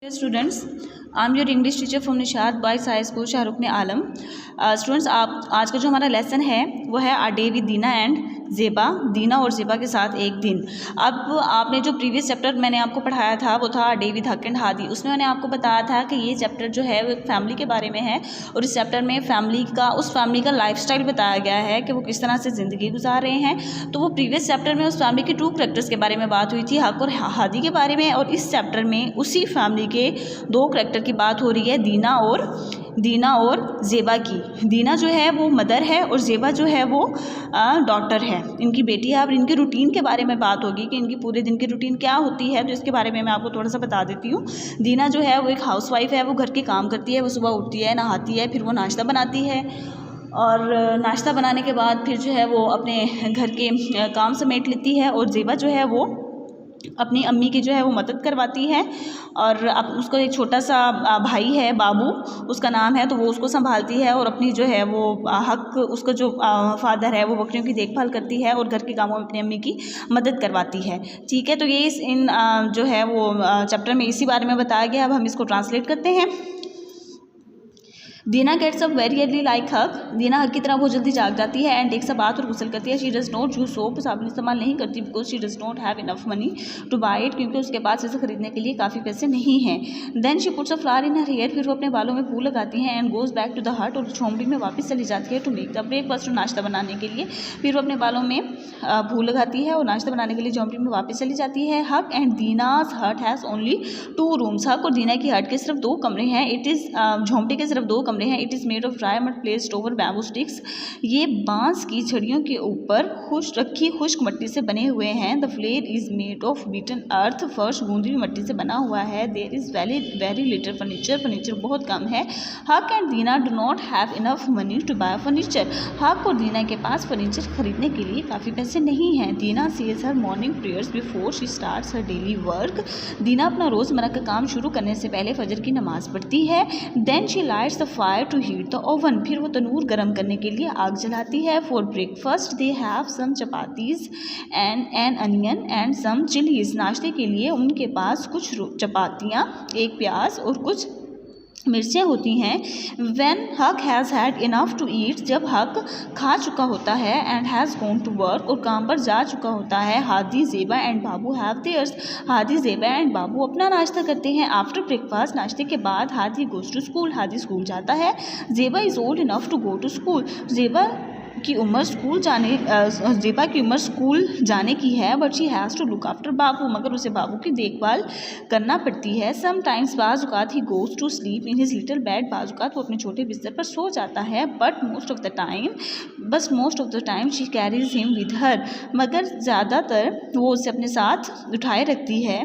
Dear students, I'm your English teacher from Nishat boys high school Shahrukh ने आलम। Students, आप आज का जो हमारा लेसन है वो है a day with Dina and Zeba, Dina और ज़ेबा के साथ एक दिन। अब आपने जो प्रीवियस चैप्टर मैंने आपको पढ़ाया था वो था अ डे विद हक एंड हादी। उसमें मैंने आपको बताया था कि ये चैप्टर जो है वो एक फैमिली के बारे में है और इस चैप्टर में उस फैमिली का लाइफस्टाइल बताया गया है कि वो किस तरह से ज़िंदगी गुजार रहे हैं। तो वो प्रीवियस चैप्टर में उस फैमिली के 2 करैक्टर्स के बारे में बात हुई थी, हक और हादी के बारे में, और इस चैप्टर में उसी फैमिली के 2 करैक्टर की बात हो रही है, दीना और ज़ेबा की। दीना जो है वो मदर है और ज़ेबा जो है वो डॉटर है, इनकी बेटी है। अब इनके रूटीन के बारे में बात होगी कि इनकी पूरे दिन की रूटीन क्या होती है, तो इसके बारे में मैं आपको थोड़ा सा बता देती हूँ। दीना जो है वो एक हाउसवाइफ है, वो घर के काम करती है। वो सुबह उठती है, नहाती है, फिर वो नाश्ता बनाती है और नाश्ता बनाने के बाद फिर जो है वो अपने घर के काम समेट लेती है। और ज़ेबा जो है वो अपनी अम्मी की जो है वो मदद करवाती है और अब उसको एक छोटा सा भाई है, बाबू उसका नाम है, तो वो उसको संभालती है और अपनी जो है वो हक उसका जो फादर है वो बकरियों की देखभाल करती है और घर के कामों में अपनी अम्मी की मदद करवाती है। ठीक है, तो ये जो है वो चैप्टर में इसी बारे में बताया गया। अब हम इसको ट्रांसलेट करते हैं। Dina gets up very early like Haq. Dina हक की तरह बहुत जल्दी जाग जाती है एंड टेक्स अ बाथ और गुसल करती है। She does not use soap, साबुन इस्तेमाल नहीं करती because she does not have enough money two by it, क्योंकि उसके पास इसे खरीदने के लिए काफ़ी पैसे नहीं हैं। Then she puts a flower in her hair, फिर वो अपने बालों में फूल लगाती हैं and goes back to the hut, और झोंपड़ी में वापस चली जाती है टू मेक द ब्रेकफास्ट, नाश्ता बनाने के लिए। फिर वो अपने बालों में फूल लगाती है और नाश्ता बनाने के लिए झोंपड़ी में वापस चली जाती है। हक एंड दीनाज हट हैज़ ओनली 2 रूम्स। हक और दीना की हट के सिर्फ 2 कमरे हैं। इट इज़ झोंपड़ी के सिर्फ 2 कमरे हैं। It is made of dry mud placed over bamboo sticks. ये बांस की छड़ियों के ऊपर खुश्क मट्टी से बने हुए हैं। The floor is made of beaten earth, फर्श गूंदी हुई मट्टी से बना हुआ है। There is very little furniture बहुत कम है। Haq and Dina do not have enough money to buy furniture. Haq और दीना के पास फर्नीचर खरीदने के लिए काफ़ी पैसे नहीं हैं। Dina says her morning prayers before she starts her daily work. Dina अपना रोज़मर्रा का काम शुरू करने से पहले फजर की नमाज पढ़ती है। Then she lights the fire to heat the oven, फिर वो तनूर गर्म करने के लिए आग जलाती है। For breakfast they have some chapatis and an onion and some chillies. नाश्ते के लिए उनके पास कुछ चपातियाँ, एक प्याज और कुछ मिर्चें होती हैं। When Haq has had enough to eat, जब हक खा चुका होता है, and has gone to work, और काम पर जा चुका होता है। Hadi Zeba and Babu have theirs, Hadi Zeba and Babu अपना नाश्ता करते हैं। आफ्टर ब्रेकफास्ट, नाश्ते के बाद, Hadi goes to school, Hadi school जाता है। Zeba is old enough to go to school, Zeba की उम्र स्कूल जाने की है। But she has to look after Babu, मगर उसे बाबू की देखभाल करना पड़ती है। समटाइम्स बाज़ ही goes to sleep in his little bed, Baz वो अपने छोटे बिस्तर पर सो जाता है। But most of the time she carries him with her, मगर ज़्यादातर वो उसे अपने साथ उठाए रखती है।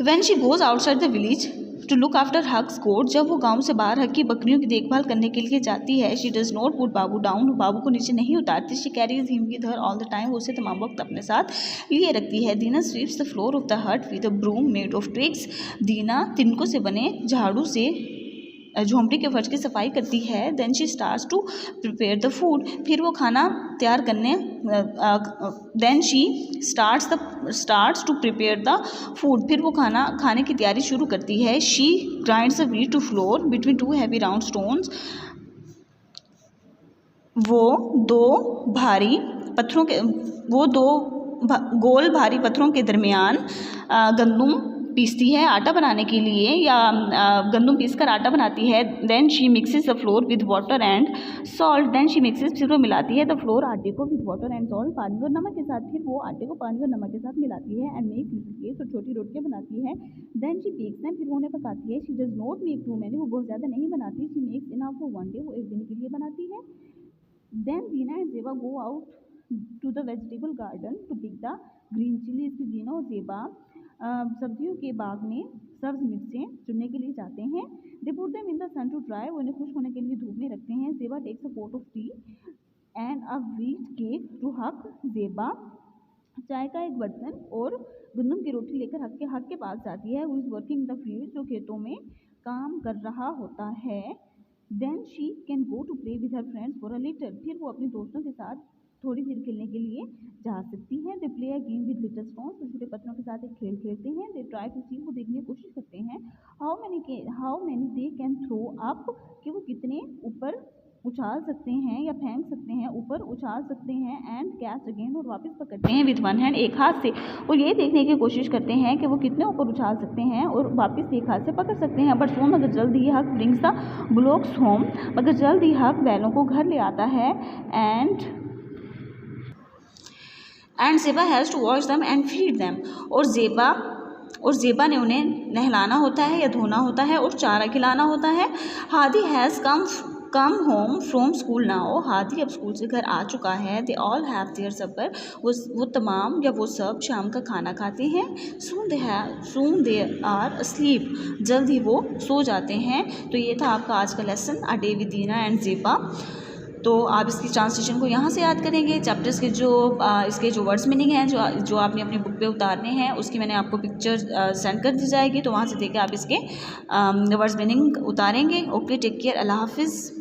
When she goes outside the village to look after Huck's goat, जब वो गांव से बाहर हक की बकरियों की देखभाल करने के लिए जाती है, she does not put Babu down, Babu को नीचे नहीं उतारती। she carries him with her all the time, वो उसे तमाम वक्त अपने साथ लिए रखती है। दीना sweeps the floor of the hut with a broom made of twigs, दीना तिनकों से बने झाड़ू से झोंपड़ी के फर्श की सफाई करती है। Then she starts to prepare the food, फिर वो खाना तैयार करने then she starts to prepare the food, फिर वो खाने की तैयारी शुरू करती है। She grinds a wheat to flour between 2 heavy round stones, वो दो गोल भारी पत्थरों के दरमियान गंदम पीसती है आटा बनाने के लिए, या गंदम पीसकर आटा बनाती है। Then she mixes the flour with water and salt, फिर वो मिलाती है द फ्लोर आटे को विद वाटर एंड सॉल्ट, पानी और नमक के साथ, फिर वो आटे को पानी और नमक के साथ मिलाती है। एंड मेक लिटिल केक्स, और छोटी रोटियाँ बनाती है। देन शी बेक्स देम, फिर वो उन्हें पकाती है। She does not make too many, वो बहुत ज़्यादा नहीं बनाती। She makes enough for 1 day, वो एक दिन के लिए बनाती है। Then Dina and Zeba go out to the vegetable garden to pick the green chilies. फिर दीना और ज़ेबा सब्जियों के बाग में सब्ज मिर्चें चुनने के लिए जाते हैं। They put them in the sun to dry, वो इन्हें खुश्क होने के लिए धूप में रखते हैं। Zeba takes a pot of tea and a wheat cake to Huck. Zeba चाय का एक बर्तन और गंदम की रोटी लेकर हक के पास जाती है। Who is working the field, जो खेतों में काम कर रहा होता है। Then she can go to play with her friends for a little, फिर वो अपने दोस्तों के साथ थोड़ी देर खेलने के लिए जा सकती हैं। They play a game with little stones, छोटे पत्थरों के साथ एक खेल खेलते हैं। दे ट्राई टू सी, वो देखने की कोशिश करते हैं how many they can throw up, कि वो कितने ऊपर उछाल सकते हैं या फेंक सकते हैं, ऊपर उछाल सकते हैं। एंड कैच अगेन, और वापस पकड़ते हैं विद वन हैंड, एक हाथ से। और ये देखने की कोशिश करते हैं कि वो कितने ऊपर उछाल सकते हैं और वापस एक हाथ से पकड़ सकते हैं। बट सून, मगर जल्द ही हक ब्रिंग्स द ब्लॉक्स होम, मगर जल्द ही हक बैलों को घर ले आता है। And Zeba has to wash them and feed them, और ज़ेबा ने उन्हें नहलाना होता है या धोना होता है और चारा खिलाना होता है। Hadi has come home from school now, Hadi अब स्कूल से घर आ चुका है। दे ऑल हैव देयर सपर, वो तमाम या वो सब शाम का खाना खाते हैं। सून दे आर अस्लीप, जल्द ही वो सो जाते हैं। तो ये था आपका आज का lesson, a day with Dina and Zeba. तो आप इसकी ट्रांसलेशन को यहाँ से याद करेंगे। चैप्टर्स के इसके जो वर्ड्स मीनिंग हैं, जो आपने अपनी बुक पे उतारने हैं, उसकी मैंने आपको पिक्चर सेंड कर दी जाएगी, तो वहाँ से देख के आप इसके वर्ड्स मीनिंग उतारेंगे। ओके, टेक केयर, अल्लाह हाफिज़।